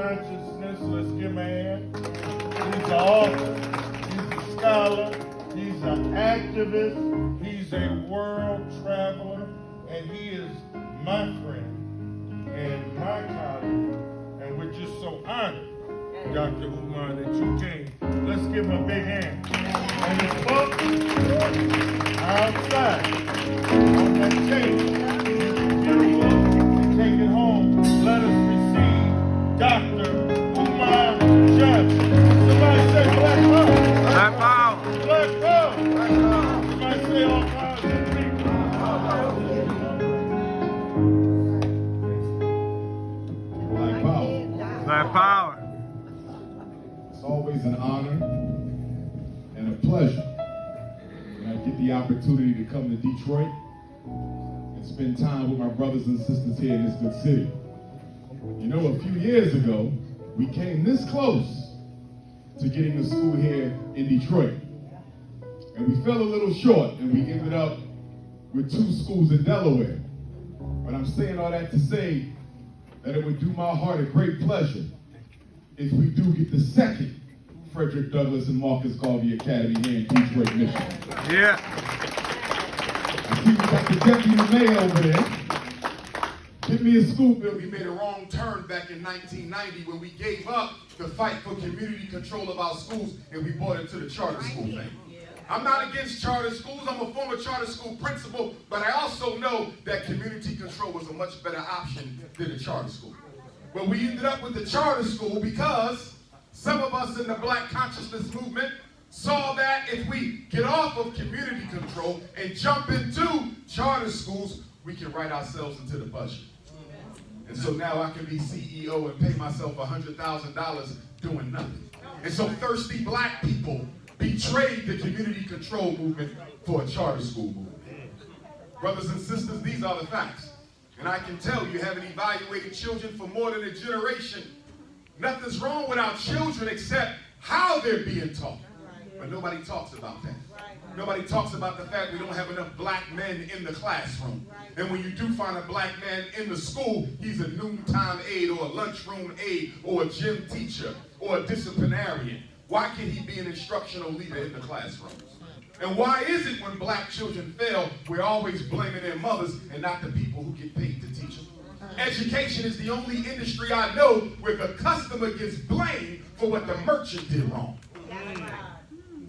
consciousness. Let's give him a hand. He's an author. He's a scholar. He's an activist. He's a world traveler. And he is my friend and my colleague. And we're just so honored, Dr. Umar, that you came. Let's give him a big hand. And his book, outside, on that table, you can get a book and take it home. Let us receive Dr. Umar Judge. Somebody say Black Power. Black Power. Black Power. Black Power. Somebody say all powers to the people. Black Power. Black Power. It's always an honor and a pleasure when I get the opportunity to come to Detroit and spend time with my brothers and sisters here in this good city. You know, a few years ago, we came this close to getting a school here in Detroit. And we fell a little short, and we ended up with 2 schools in Delaware. But I'm saying all that to say that it would do my heart a great pleasure if we do get the second Frederick Douglass and Marcus Garvey Academy here in Detroit, Michigan. Yeah. I see we got the deputy mayor over there. Give me a scoop. We made a wrong turn back in 1990 when we gave up the fight for community control of our schools and we bought into the charter school thing. I'm not against charter schools. I'm a former charter school principal, but I also know that community control was a much better option than a charter school. But we ended up with the charter school because some of us in the Black consciousness movement saw that if we get off of community control and jump into charter schools, we can write ourselves into the budget. And so now I can be CEO and pay myself $100,000 doing nothing. And so thirsty Black people betrayed the community control movement for a charter school movement. Brothers and sisters, these are the facts. And I can tell you, having evaluated children for more than a generation, nothing's wrong with our children except how they're being taught. But nobody talks about that. Nobody talks about the fact we don't have enough Black men in the classroom. And when you do find a Black man in the school, he's a noontime aide or a lunchroom aide or a gym teacher or a disciplinarian. Why can't he be an instructional leader in the classroom? And why is it when Black children fail, we're always blaming their mothers and not the people who get paid to teach them? Education is the only industry I know where the customer gets blamed for what the merchant did wrong.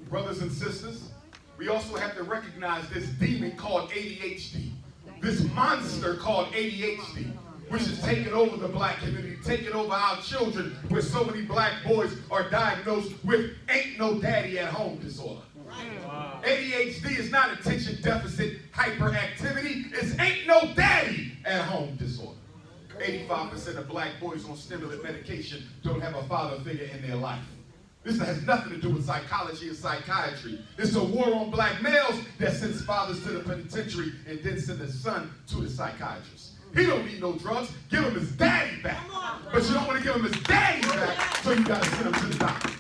Brothers and sisters, we also have to recognize this demon called ADHD, this monster called ADHD, which has taken over the Black community, taken over our children, where so many Black boys are diagnosed with ain't no daddy at home disorder. ADHD is not attention deficit hyperactivity, it's ain't no daddy at home disorder. 85% of Black boys on stimulant medication don't have a father figure in their life. This has nothing to do with psychology or psychiatry. It's a war on Black males that sends fathers to the penitentiary and then send his son to the psychiatrist. He don't need no drugs. Give him his daddy back. But you don't want to give him his daddy back, so you got to send him to the doctor.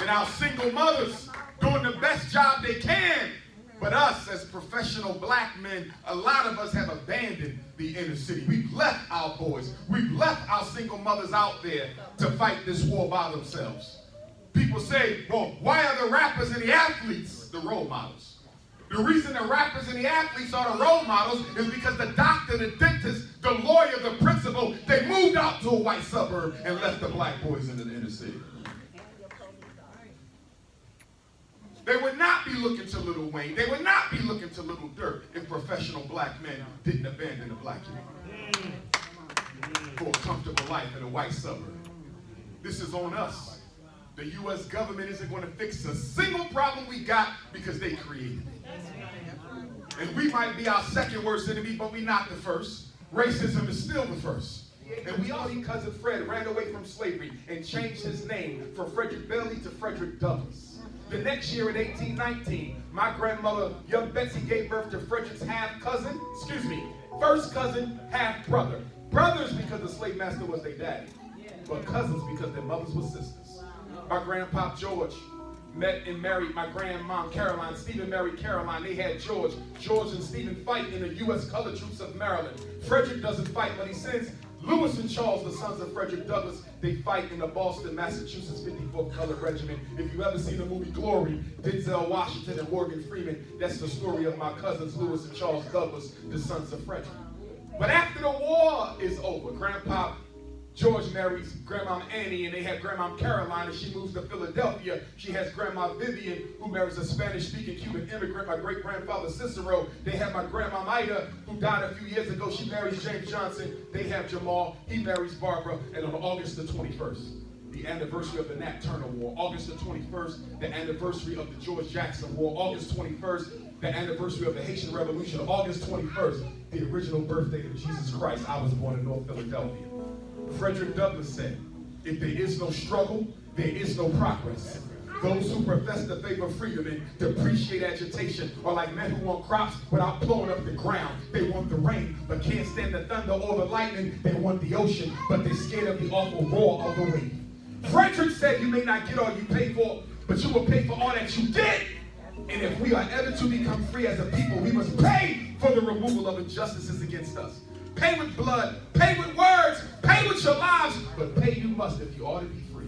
And our single mothers doing the best job they can. But us as professional Black men, a lot of us have abandoned the inner city. We've left our boys. We've left our single mothers out there to fight this war by themselves. People say, well, why are the rappers and the athletes the role models? The reason the rappers and the athletes are the role models is because the doctor, the dentist, the lawyer, the principal, they moved out to a white suburb and left the Black boys in the inner city. They would not be looking to Lil Wayne. They would not be looking to Little Dirt if professional Black men didn't abandon the Black community for a comfortable life in a white suburb. This is on us. The U.S. government isn't going to fix a single problem we got because they created it. And we might be our second worst enemy, but we're not the first. Racism is still the first. And we all eat cousin Fred ran away from slavery and changed his name from Frederick Bailey to Frederick Douglass. The next year in 1819, my grandmother, young Betsy, gave birth to Frederick's first cousin, half brother. Brothers because the slave master was their daddy, but cousins because their mothers were sisters. My grandpa George met and married my grandmom Caroline. Stephen married Caroline. They had George. George and Stephen fight in the U.S. Colored Troops of Maryland. Frederick doesn't fight, but he sends Lewis and Charles, the sons of Frederick Douglass, they fight in the Boston, Massachusetts 54th Colored Regiment. If you ever seen the movie Glory, Denzel Washington and Morgan Freeman, that's the story of my cousins Lewis and Charles Douglass, the sons of Frederick. But after the war is over, Grandpa George marries Grandma Annie, and they have Grandma Caroline, and she moves to Philadelphia. She has Grandma Vivian, who marries a Spanish-speaking Cuban immigrant, my great-grandfather Cicero. They have my Grandma Ida, who died a few years ago. She marries James Johnson. They have Jamal. He marries Barbara. And on August the 21st, the anniversary of the Nat Turner War. August the 21st, the anniversary of the George Jackson War. August 21st, the anniversary of the Haitian Revolution. August 21st, the original birthday of Jesus Christ. I was born in North Philadelphia. Frederick Douglass said, if there is no struggle, there is no progress. Those who profess the faith of freedom and depreciate agitation are like men who want crops without blowing up the ground. They want the rain, but can't stand the thunder or the lightning. They want the ocean, but they're scared of the awful roar of the wave. Frederick said, you may not get all you pay for, but you will pay for all that you get. And if we are ever to become free as a people, we must pay for the removal of injustices against us. Pay with blood, pay with words, pay with your lives, but pay you must if you ought to be free.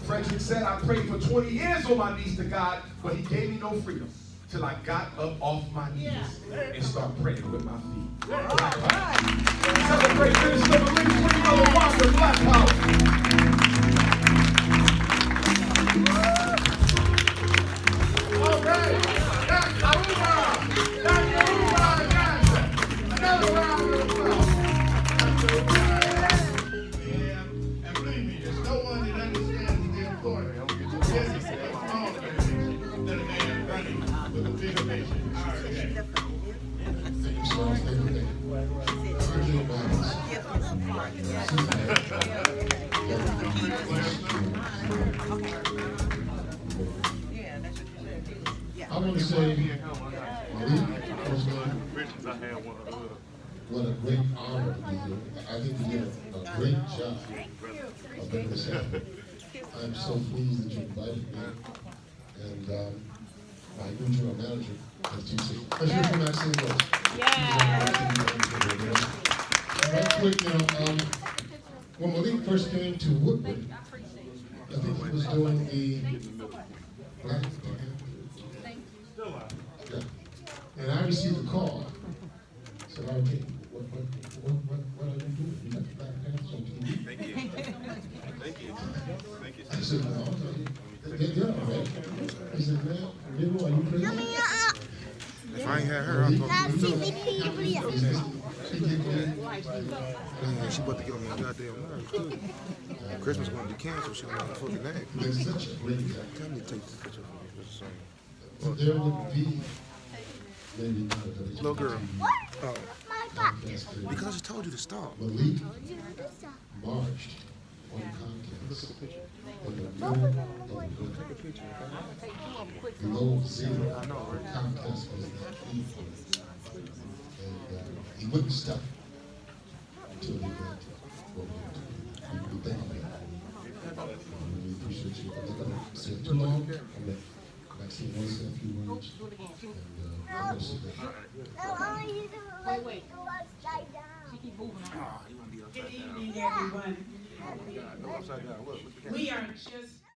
Frederick said, I prayed for 20 years on my knees to God, but he gave me no freedom till I got up off my knees and started praying with my feet. Celebrate Minister Marie, Queen Mother Wanda, Black Power. All right. Dr. Umar. Dr. Umar Johnson. Another round of applause. Dr. Umar. Yeah. And believe me, there's no one that understands the importance of getting a small organization than a man running with a bigger nation. All right. I want to say, what a great honor to be here. I think you did a great job of making this happen. I'm so pleased that you invited me. And my new general manager, as you see. Let's hear from Maxine Rose. Right quick, when Malik first came to Woodward, I think he was doing the Black yeah. And I received a call. Said, okay, what are you doing? You got the Black Panthers on TV? Thank you. Thank you. Thank you. I said, no, they're all right. I said, man, Rigo, are you crazy? If I ain't had her, I'd talk to you too. She about to get on my goddamn nerves too. Christmas gonna be canceled. She gonna have a fucking name. They're such a great guy. Tell me to take this picture. And there would be maybe not a Little girl. Oh, because because I just told you to stop. Malik marched on Comcast in the middle of the low zero. Comcast was that evil. And he wouldn't stop until he got what we did. We thank you. We appreciate you. I'm not going to say it too long. I'm going to Maxine want to say a few words. And I'm going to sit down. Wait. She keep moving on. You wanna be Good evening, everyone. No, upside down. Look. We are just